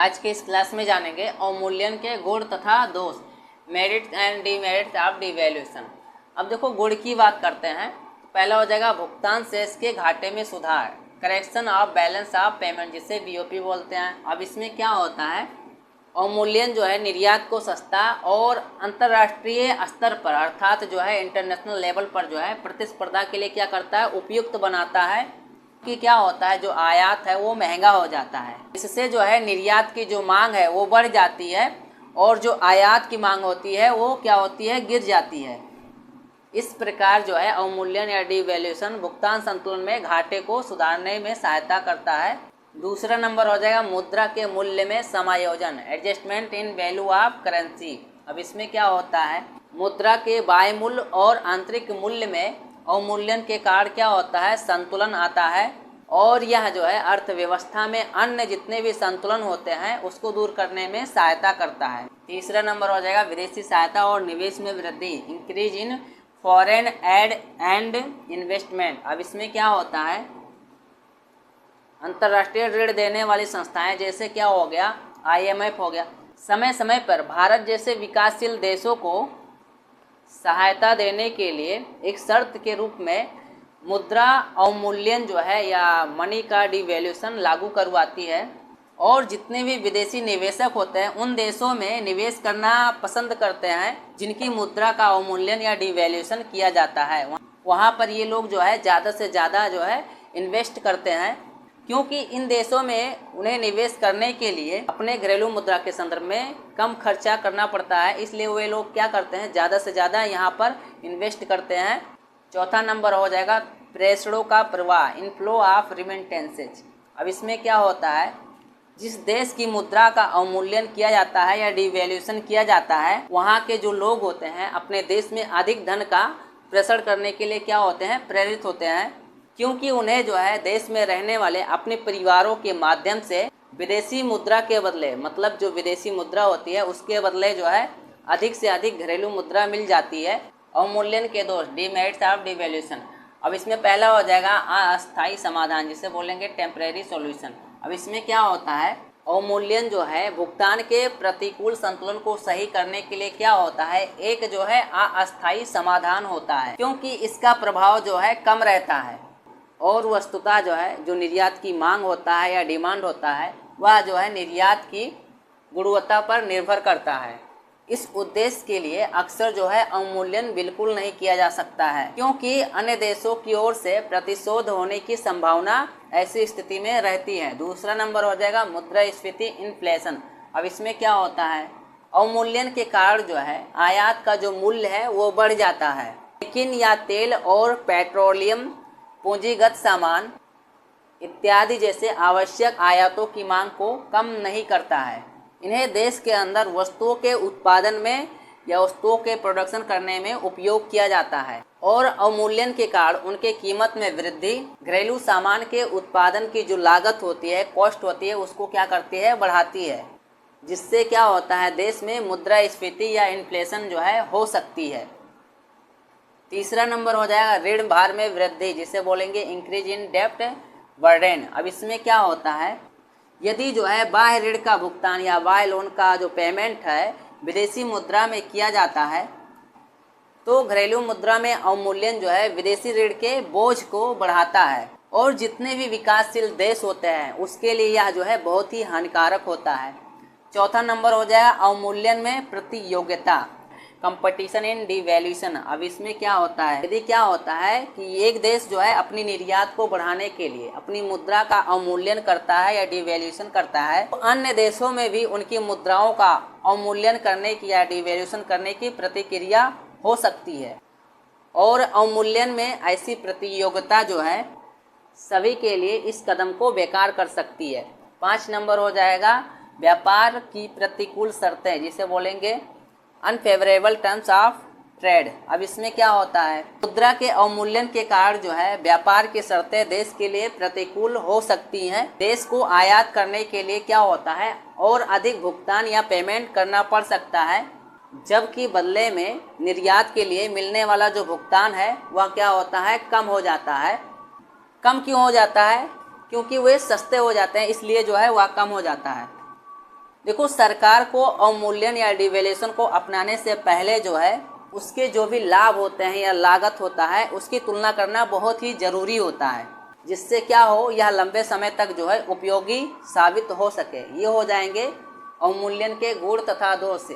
आज के इस क्लास में जानेंगे अवमूल्यन के गुण तथा दोष, merits and demerits of devaluation. अब देखो गुण की बात करते हैं तो पहला हो जाएगा भुगतान शेष के घाटे में सुधार, correction of balance of payment जिसे बीओपी बोलते हैं। अब इसमें क्या होता है, अवमूल्यन जो है निर्यात को सस्ता और अंतर्राष्ट्रीय स्तर पर अर्थात जो है इंटरनेशनल लेवल पर जो है प्रतिस्पर्धा के लिए क्या करता है, उपयुक्त बनाता है। कि क्या होता है, जो आयात है वो महंगा हो जाता है, इससे जो है निर्यात की जो मांग है वो बढ़ जाती है और जो आयात की मांग होती है वो क्या होती है, गिर जाती है। इस प्रकार जो है अवमूल्यन या डिवैल्यूएशन भुगतान संतुलन में घाटे को सुधारने में सहायता करता है। दूसरा नंबर हो जाएगा मुद्रा के मूल्य में समायोजन, adjustment in value of currency. अब इसमें क्या होता है, मुद्रा के बाह्य मूल्य और आंतरिक मूल्य में अवमूल्यन के कारण क्या होता है, संतुलन आता है और यह जो है अर्थव्यवस्था में अन्य जितने भी संतुलन होते हैं उसको दूर करने में सहायता करता है। तीसरा नंबर हो जाएगा विदेशी सहायता और निवेश में वृद्धि, increase in foreign add and investment. अब इसमें क्या होता है, अंतर्राष्ट्रीय ऋण देने वाली संस्थाएं जैसे क्या हो गया, IMF हो गया, समय समय पर भारत जैसे विकासशील देशों को सहायता देने के लिए एक शर्त के रूप में मुद्रा अवमूल्यन जो है या मनी का डिवैल्यूएशन लागू करवाती है और जितने भी विदेशी निवेशक होते हैं उन देशों में निवेश करना पसंद करते हैं जिनकी मुद्रा का अवमूल्यन या डिवैल्यूएशन किया जाता है। वहाँ पर ये लोग जो है ज़्यादा से ज़्यादा जो है इन्वेस्ट करते हैं, क्योंकि इन देशों में उन्हें निवेश करने के लिए अपने घरेलू मुद्रा के संदर्भ में कम खर्चा करना पड़ता है, इसलिए वे लोग क्या करते हैं, ज़्यादा से ज़्यादा यहाँ पर इन्वेस्ट करते हैं। चौथा नंबर हो जाएगा प्रेषणों का प्रवाह, इनफ्लो ऑफ रिमिटेंसेज। अब इसमें क्या होता है, जिस देश की मुद्रा का अवमूल्यन किया जाता है या डिवैल्यूएशन किया जाता है वहाँ के जो लोग होते हैं अपने देश में अधिक धन का प्रेषण करने के लिए क्या होते हैं, प्रेरित होते हैं, क्योंकि उन्हें जो है देश में रहने वाले अपने परिवारों के माध्यम से विदेशी मुद्रा के बदले, मतलब जो विदेशी मुद्रा होती है उसके बदले जो है अधिक से अधिक घरेलू मुद्रा मिल जाती है। अवमूल्यन के दोष, डीमेरिट्स ऑफ डिवैल्यूएशन। अब इसमें पहला हो जाएगा अस्थायी समाधान जिसे बोलेंगे टेम्परेरी सॉल्यूशन। अब इसमें क्या होता है, अवमूल्यन जो है भुगतान के प्रतिकूल संतुलन को सही करने के लिए क्या होता है, एक जो है अस्थायी समाधान होता है, क्योंकि इसका प्रभाव जो है कम रहता है और वस्तुतः जो है जो निर्यात की मांग होता है या डिमांड होता है वह जो है निर्यात की गुणवत्ता पर निर्भर करता है। इस उद्देश्य के लिए अक्सर जो है अवमूल्यन बिल्कुल नहीं किया जा सकता है, क्योंकि अन्य देशों की ओर से प्रतिशोध होने की संभावना ऐसी स्थिति में रहती है। दूसरा नंबर हो जाएगा मुद्रास्फीति, इन्फ्लेशन। अब इसमें क्या होता है, अवमूल्यन के कारण जो है आयात का जो मूल्य है वो बढ़ जाता है, लेकिन यह तेल और पेट्रोलियम, पूंजीगत सामान इत्यादि जैसे आवश्यक आयातों की मांग को कम नहीं करता है। इन्हें देश के अंदर वस्तुओं के उत्पादन में या वस्तुओं के प्रोडक्शन करने में उपयोग किया जाता है और अवमूल्यन के कारण उनके कीमत में वृद्धि घरेलू सामान के उत्पादन की जो लागत होती है, कॉस्ट होती है, उसको क्या करती है, बढ़ाती है, जिससे क्या होता है देश में मुद्रास्फीति या इन्फ्लेशन जो है हो सकती है। तीसरा नंबर हो जाएगा ऋण भार में वृद्धि जिसे बोलेंगे इंक्रीज इन डेप्ट बर्डन। अब इसमें क्या होता है, यदि जो है बाह्य ऋण का भुगतान या बाह्य लोन का जो पेमेंट है विदेशी मुद्रा में किया जाता है तो घरेलू मुद्रा में अवमूल्यन जो है विदेशी ऋण के बोझ को बढ़ाता है और जितने भी विकासशील देश होते हैं उसके लिए यह जो है बहुत ही हानिकारक होता है। चौथा नंबर हो जाएगा अवमूल्यन में प्रतियोगिता, कंपटीशन इन डिवैल्यूएशन। अब इसमें क्या होता है, यदि क्या होता है कि एक देश जो है अपनी निर्यात को बढ़ाने के लिए अपनी मुद्रा का अवमूल्यन करता है या डिवैल्यूएशन करता है तो अन्य देशों में भी उनकी मुद्राओं का अवमूल्यन करने की या डिवैल्यूएशन करने की प्रतिक्रिया हो सकती है और अवमूल्यन में ऐसी प्रतियोगिता जो है सभी के लिए इस कदम को बेकार कर सकती है। 5 नंबर हो जाएगा व्यापार की प्रतिकूल शर्तें जिसे बोलेंगे अनफेवरेबल टर्म्स ऑफ ट्रेड। अब इसमें क्या होता है, मुद्रा के अवमूल्यन के कारण जो है व्यापार की शर्तें देश के लिए प्रतिकूल हो सकती हैं। देश को आयात करने के लिए क्या होता है और अधिक भुगतान या पेमेंट करना पड़ सकता है, जबकि बदले में निर्यात के लिए मिलने वाला जो भुगतान है वह क्या होता है, कम हो जाता है। कम क्यों हो जाता है, क्योंकि वे सस्ते हो जाते हैं, इसलिए जो है वह कम हो जाता है। देखो, सरकार को अवमूल्यन या डिवैल्यूएशन को अपनाने से पहले जो है उसके जो भी लाभ होते हैं या लागत होता है उसकी तुलना करना बहुत ही ज़रूरी होता है, जिससे क्या हो, यह लंबे समय तक जो है उपयोगी साबित हो सके। ये हो जाएंगे अवमूल्यन के गुण तथा दोष।